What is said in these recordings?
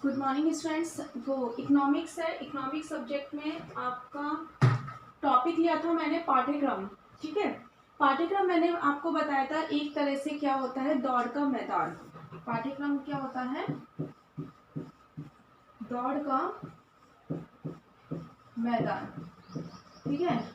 Good morning students. वो economics है। Economics subject में आपका टॉपिक लिया था मैंने पाठ्यक्रम। ठीक है, पाठ्यक्रम मैंने आपको बताया था एक तरह से क्या होता है, दौड़ का मैदान। पाठ्यक्रम क्या होता है, दौड़ का मैदान। ठीक है,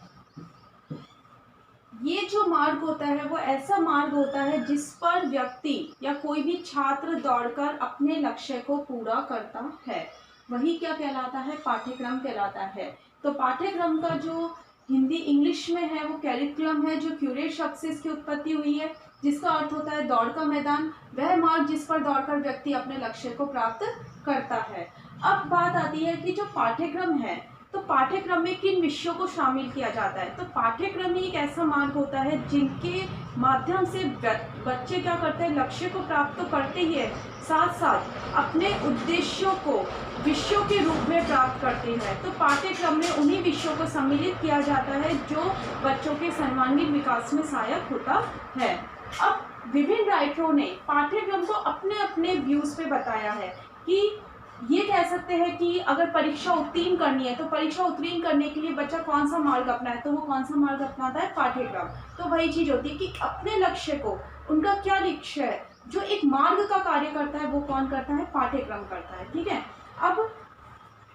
ये जो मार्ग होता है वो ऐसा मार्ग होता है जिस पर व्यक्ति या कोई भी छात्र दौड़कर अपने लक्ष्य को पूरा करता है, वही क्या कहलाता है, पाठ्यक्रम कहलाता है। तो पाठ्यक्रम का जो हिंदी इंग्लिश में है वो कैरिकुलम है, जो क्यूरेट शब्द से इसकी उत्पत्ति हुई है, जिसका अर्थ होता है दौड़ का मैदान, वह मार्ग जिस पर दौड़कर व्यक्ति अपने लक्ष्य को प्राप्त करता है। अब बात आती है कि जो पाठ्यक्रम है, तो पाठ्यक्रम में किन विषयों को शामिल किया जाता है। तो पाठ्यक्रम ही एक ऐसा मार्ग होता है जिनके माध्यम से बच्चे क्या करते हैं, लक्ष्य को प्राप्त तो करते ही है, साथ साथ अपने उद्देश्यों को विषयों के रूप में प्राप्त करते हैं। तो पाठ्यक्रम में उन्हीं विषयों को सम्मिलित किया जाता है जो बच्चों के सर्वांगीण विकास में सहायक होता है। अब विभिन्न राइटरों ने पाठ्यक्रम को अपने अपने व्यूज पे बताया है कि ये कह सकते हैं कि अगर परीक्षा उत्तीर्ण करनी है तो परीक्षा उत्तीर्ण करने के लिए बच्चा कौन सा मार्ग अपनाए, तो वो कौन सा मार्ग अपनाता है, पाठ्यक्रम। तो वही चीज होती है कि अपने लक्ष्य को, उनका क्या लक्ष्य है, जो एक मार्ग का कार्य करता है वो कौन करता है, पाठ्यक्रम करता है। ठीक है, अब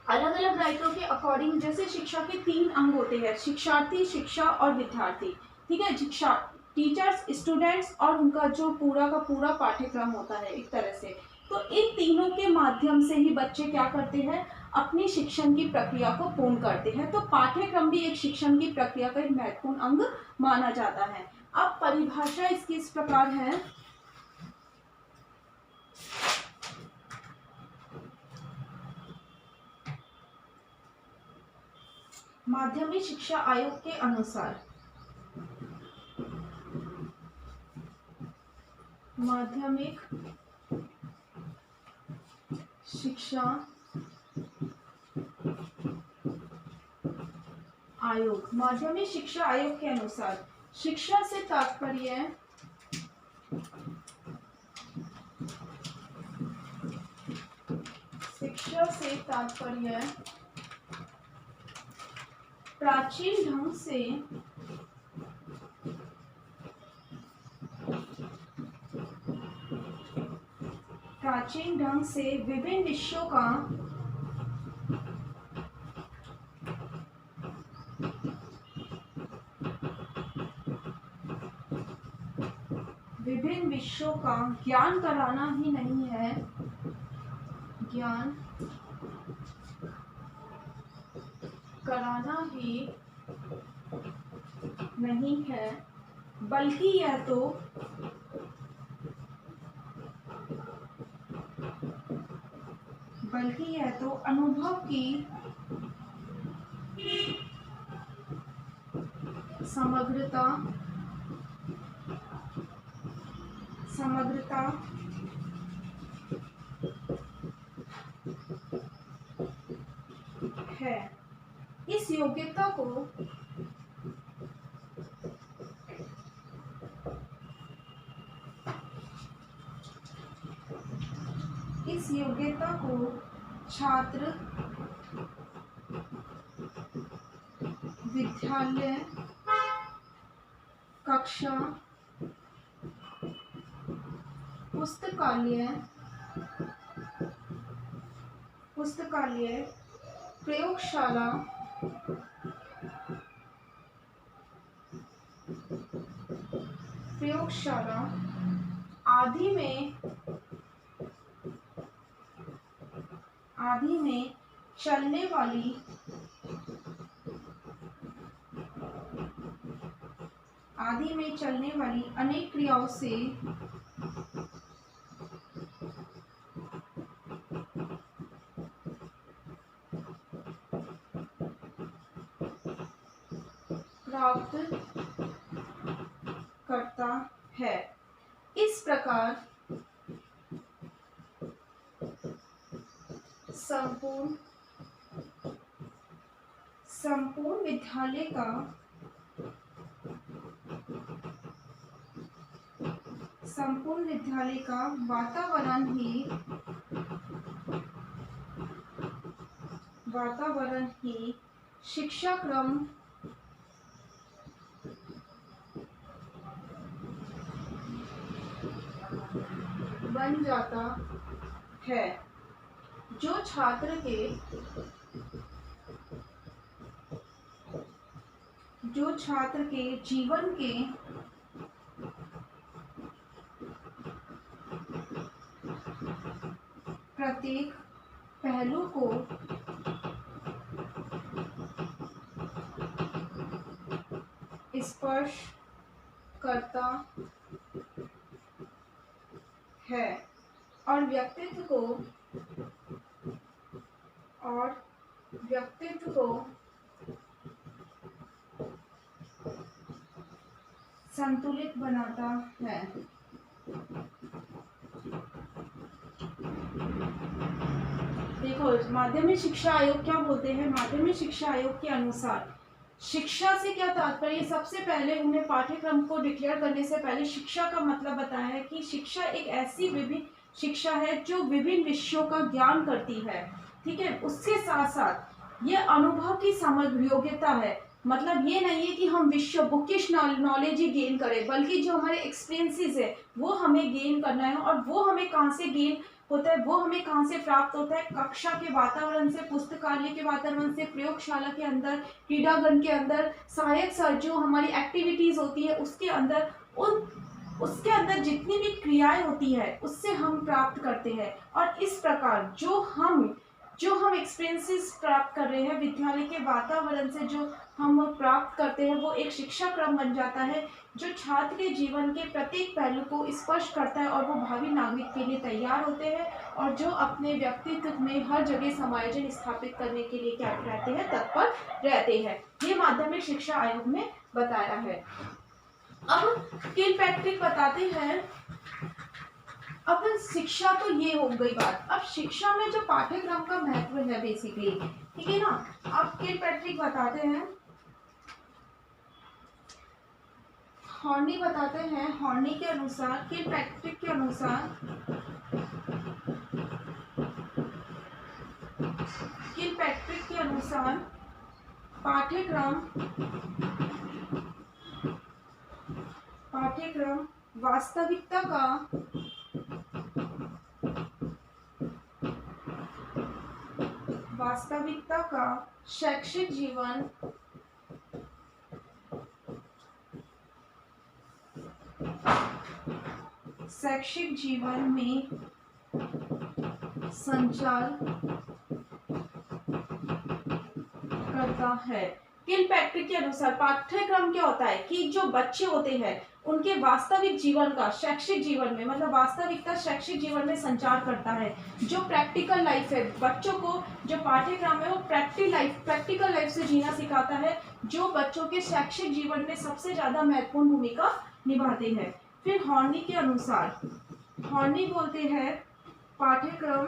अलग अलग राइटरों के अकॉर्डिंग जैसे शिक्षा के 3 अंग होते हैं, शिक्षार्थी, शिक्षा और विद्यार्थी। ठीक है, शिक्षा टीचर्स, स्टूडेंट्स और उनका जो पूरा का पूरा पाठ्यक्रम होता है एक तरह से। तो इन तीनों के माध्यम से ही बच्चे क्या करते हैं, अपनी शिक्षण की प्रक्रिया को पूर्ण करते हैं। तो पाठ्यक्रम भी एक शिक्षण की प्रक्रिया का एक महत्वपूर्ण अंग माना जाता है। अब परिभाषा इसकी इस प्रकार है, माध्यमिक शिक्षा आयोग के अनुसार, माध्यमिक शिक्षा आयोग, माध्यमिक शिक्षा आयोग के अनुसार शिक्षा से तात्पर्य प्राचीन ढंग से विभिन्न विषयों का ज्ञान कराना ही नहीं है, ज्ञान कराना ही नहीं है, बल्कि यह तो अनुभव की समग्रता है। इस योग्यता को छात्र विद्यालय कक्षा, पुस्तकालय, प्रयोगशाला आदि में चलने वाली अनेक क्रियाओं से प्राप्त करता है। इस प्रकार संपूर्ण विद्यालय का वातावरण ही वातावरण ही शिक्षा क्रम बन जाता है। जो छात्र के जीवन के प्रत्येक पहलू को स्पर्श करता है और व्यक्तित्व को संतुलित बनाता है। देखो, माध्यमिक शिक्षा आयोग क्या बोलते हैं? माध्यमिक शिक्षा आयोग के अनुसार शिक्षा से क्या तात्पर्य? सबसे पहले उन्हें पाठ्यक्रम को डिक्लेयर करने से पहले शिक्षा का मतलब बताया है कि शिक्षा एक ऐसी विभिन्न शिक्षा है जो विभिन्न विषयों का ज्ञान करती है। ठीक है, उसके साथ साथ ये अनुभव की समग्र योग्यता है। मतलब ये नहीं है कि हम विश्व बुकिश नॉलेज ही गेन करें, बल्कि जो हमारे एक्सपीरियंसेस है वो हमें गेन करना है। और वो हमें कहाँ से गेन होता है? वो हमें कहाँ से प्राप्त होता है? कक्षा के वातावरण से, पुस्तकालय के वातावरण से, प्रयोगशाला के अंदर, क्रीडांगन के अंदर, सहायक सर जो हमारी एक्टिविटीज होती है उसके अंदर, उसके अंदर जितनी भी क्रियाएं होती है उससे हम प्राप्त करते हैं। और इस प्रकार जो हम एक्सपीरियंसेस प्राप्त कर रहे हैं विद्यालय के वातावरण से, जो हम प्राप्त करते हैं, वो एक शिक्षा क्रम बन जाता है जो छात्र के जीवन के प्रत्येक पहलू को स्पर्श करता है और वो भावी नागरिक के लिए तैयार होते हैं और जो अपने व्यक्तित्व में हर जगह समायोजन स्थापित करने के लिए क्या रहते हैं? तत्पर रहते हैं। ये माध्यमिक शिक्षा आयोग ने बताया है। अब किलपैट्रिक बताते हैं। अब शिक्षा तो ये हो गई बात। अब शिक्षा में जो पाठ्यक्रम का महत्व है बेसिकली, ठीक है ना। अब किलपैट्रिक बताते हैं, हॉर्नी बताते हैं। हॉर्नी के अनुसार, किलपैट्रिक के अनुसार, किलपैट्रिक के अनुसार पाठ्यक्रम वास्तविकता का शैक्षिक जीवन में संचार करता है। किलपैट्रिक के अनुसार पाठ्यक्रम क्या होता है कि जो बच्चे होते हैं उनके वास्तविक जीवन का शैक्षिक जीवन में, मतलब वास्तविकता शैक्षिक जीवन में संचार करता है। जो प्रैक्टिकल लाइफ है, बच्चों को जो पाठ्यक्रम है वो प्रैक्टिकल लाइफ से जीना सिखाता है, जो बच्चों के शैक्षिक जीवन में सबसे ज्यादा महत्वपूर्ण भूमिका निभाते हैं। फिर हॉर्नी के अनुसार, हॉर्नी बोलते हैं पाठ्यक्रम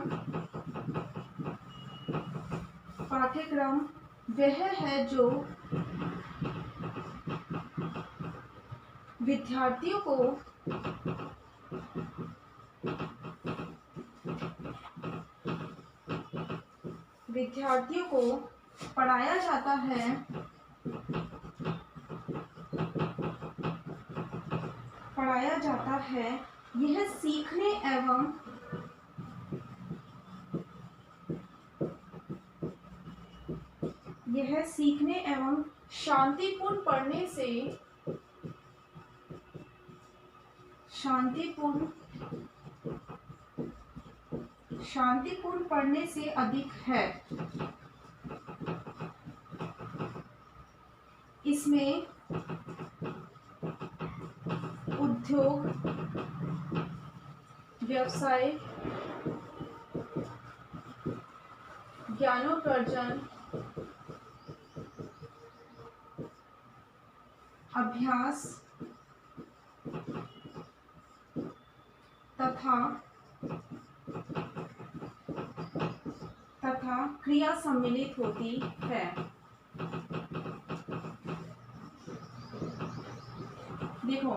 वह है जो विद्यार्थियों को पढ़ाया जाता है। यह सीखने एवं शांतिपूर्ण पढ़ने से अधिक है। इसमें उद्योग, व्यवसाय, ज्ञानोपार्जन, अभ्यास तथा क्रिया सम्मिलित होती है। देखो,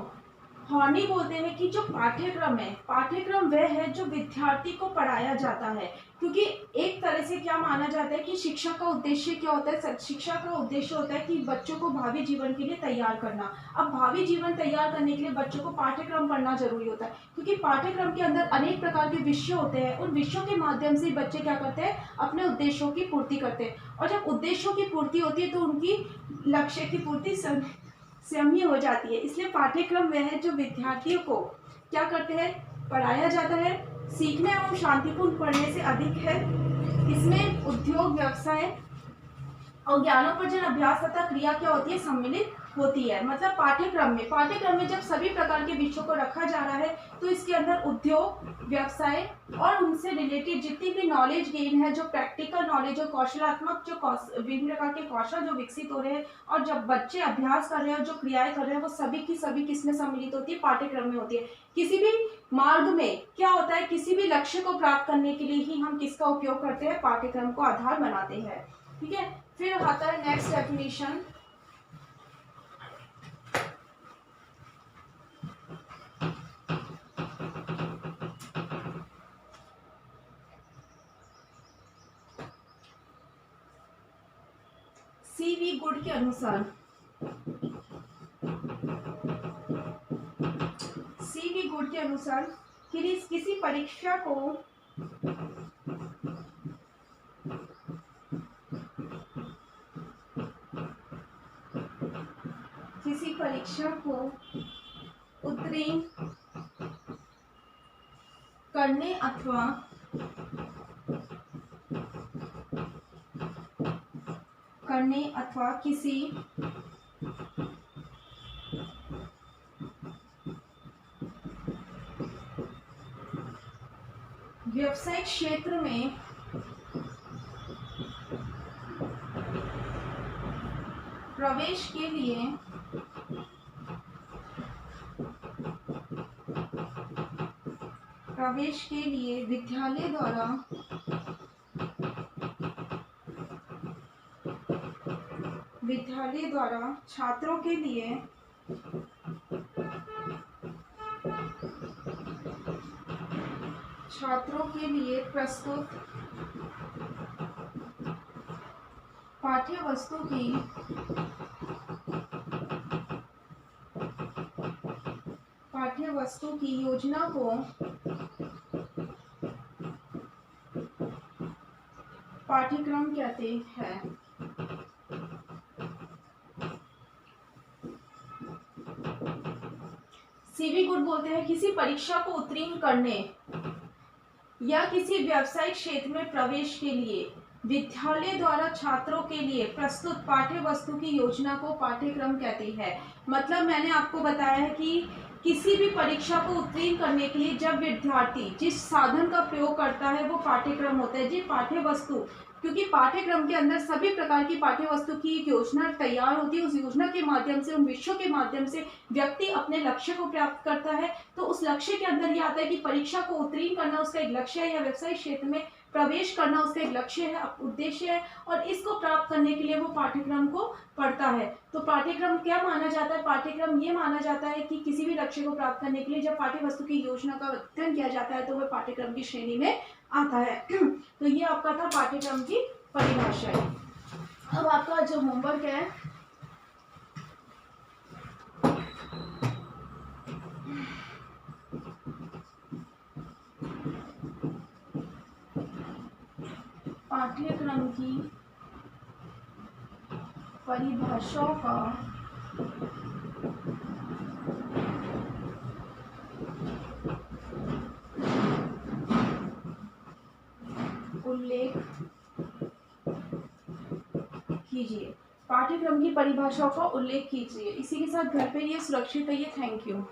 हॉर्नी बोलते हैं कि जो पाठ्यक्रम है, पाठ्यक्रम वह है जो विद्यार्थी को पढ़ाया जाता है, क्योंकि एक तरह से क्या माना जाता है कि शिक्षा का उद्देश्य क्या होता है, शिक्षा का उद्देश्य होता है कि बच्चों को भावी जीवन के लिए तैयार करना। अब भावी जीवन तैयार करने के लिए बच्चों को पाठ्यक्रम पढ़ना जरूरी होता है, क्योंकि पाठ्यक्रम के अंदर अनेक प्रकार के विषय होते हैं। उन विषयों के माध्यम से बच्चे क्या करते हैं, अपने उद्देश्यों की पूर्ति करते हैं, और जब उद्देश्यों की पूर्ति होती है तो उनकी लक्ष्य की पूर्ति स्वयं हो जाती है। इसलिए पाठ्यक्रम वह है जो विद्यार्थियों को क्या करते हैं, पढ़ाया जाता है। सीखने एवं शांतिपूर्ण पढ़ने से अधिक है। इसमें उद्योग, व्यवसाय और ज्ञानोपार्जन, अभ्यास तथा क्रिया क्या होती है, सम्मिलित होती है। मतलब पाठ्यक्रम में जब सभी प्रकार के विषयों को रखा जा रहा है तो इसके अंदर उद्योग, व्यवसाय और उनसे रिलेटेड जितनी भी नॉलेज गेन है, जो प्रैक्टिकल नॉलेज और कौशलात्मक जो विभिन्न प्रकार के कौशल जो विकसित हो रहे हैं, और जब बच्चे अभ्यास कर रहे हैं और जो क्रियाएं कर रहे हैं, वो सभी की सभी किसमें सम्मिलित होती है, पाठ्यक्रम में होती है। किसी भी मार्ग में क्या होता है, किसी भी लक्ष्य को प्राप्त करने के लिए ही हम किसका उपयोग करते हैं, पाठ्यक्रम को आधार बनाते हैं। ठीक है, फिर आता है नेक्स्ट डेफिनेशन। सीवी गुड के अनुसार, सीवी गुड के अनुसार किसी परीक्षा को उत्तीर्ण करने अथवा किसी व्यावसायिक क्षेत्र में प्रवेश के लिए विद्यालय द्वारा छात्रों के लिए प्रस्तुत पाठ्य वस्तु की योजना को पाठ्यक्रम कहते हैं। सीवी गुड बोलते हैं किसी परीक्षा को उत्तीर्ण करने या किसी व्यावसायिक क्षेत्र में प्रवेश के लिए विद्यालय द्वारा छात्रों के लिए प्रस्तुत पाठ्य वस्तु की योजना को पाठ्यक्रम कहते हैं। मतलब मैंने आपको बताया है कि किसी भी परीक्षा को उत्तीर्ण करने के लिए जब विद्यार्थी जिस साधन का प्रयोग करता है वो पाठ्यक्रम होता है। जी पाठ्य वस्तु, क्योंकि पाठ्यक्रम के अंदर सभी प्रकार की पाठ्य वस्तु की एक योजना तैयार होती है। उस योजना के माध्यम से, उन विषयों के माध्यम से व्यक्ति अपने लक्ष्य को प्राप्त करता है। तो उस लक्ष्य के अंदर ये आता है कि परीक्षा को उत्तीर्ण करना उसका एक लक्ष्य है, या व्यवसायिक क्षेत्र में प्रवेश करना उसका एक लक्ष्य है, उद्देश्य है, और इसको प्राप्त करने के लिए वो पाठ्यक्रम को पढ़ता है। तो पाठ्यक्रम क्या माना जाता है, पाठ्यक्रम ये माना जाता है कि किसी भी लक्ष्य को प्राप्त करने के लिए जब पाठ्य वस्तु की योजना का अध्ययन किया जाता है तो वह पाठ्यक्रम की श्रेणी में आता है। तो ये आपका था पाठ्यक्रम की परिभाषा। अब आपका जो होमवर्क है, पाठ्यक्रम की परिभाषाओं का उल्लेख कीजिए। पाठ्यक्रम की परिभाषाओं का उल्लेख कीजिए। इसी के साथ घर पे ये सुरक्षित रहिए। Thank you.